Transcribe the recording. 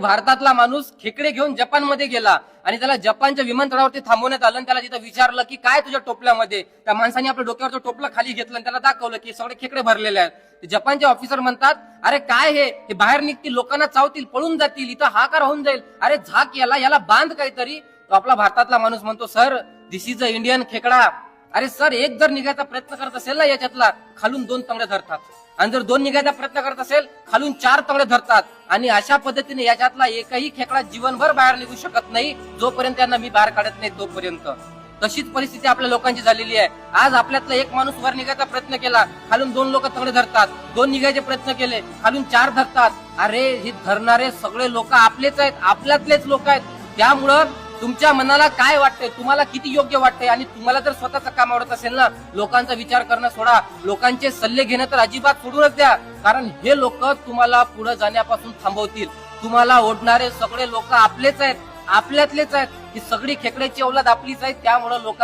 एक भारतातला माणूस खेकडे घेऊन जपानमध्ये गेला आणि त्याला जपानच्या विमानतळावरती थांबवण्यात आलं आणि त्याला तिथं विचारलं की काय तुझ्या टोपल्यामध्ये. त्या माणसाने आपल्या डोक्यावरचं टोपलं खाली घेतलं आणि त्याला दाखवलं की सगळे खेकडे भरलेले आहेत. जपानचे ऑफिसर म्हणतात, अरे काय हे बाहेर निघतील, लोकांना चावतील, पळून जातील, इथं हाकार होऊन जाईल, अरे झाक याला बांध काहीतरी. तो आपला भारतातला माणूस म्हणतो, sir this is a Indian खेकडा. अरे सर, एक जर निघायचा प्रयत्न करत असेल ना याच्यातला, खालून 2 तंगडे धरतात, आणि जर 2 निघायचा प्रयत्न करत असेल खालून 4 तंगडे धरतात. आणि अशा पद्धतीने याच्यातला एकही खेकडा जीवनभर बाहेर निघू शकत नाही जोपर्यंत त्यांना मी बाहेर काढत नाही तोपर्यंत. तशीच परिस्थिती आपल्या लोकांची झालेली आहे. आज आपल्यातला एक माणूस वर निघायचा प्रयत्न केला, खालून 2 लोक तंगडे धरतात, 2 निघायचे प्रयत्न केले, खालून 4 धरतात. अरे हे धरणारे सगळे लोक आपलेच आहेत, आपल्यातलेच लोक आहेत. त्यामुळं तुमच्या मनाला काय वाटतंय, तुम्हाला किती योग्य वाटतंय, आणि तुम्हाला जर स्वतःचं काम आवडत असेल ना, लोकांचा विचार करणं सोडा, लोकांचे सल्ले घेणं तर अजिबात सोडूनच द्या. कारण हे लोक तुम्हाला पुढे जाण्यापासून थांबवतील. तुम्हाला ओढणारे सगळे लोक आपलेच आहेत, आपल्यातलेच आहेत. ही सगळी खेकड्याची औलाद आपलीच आहे. त्यामुळे लोकांना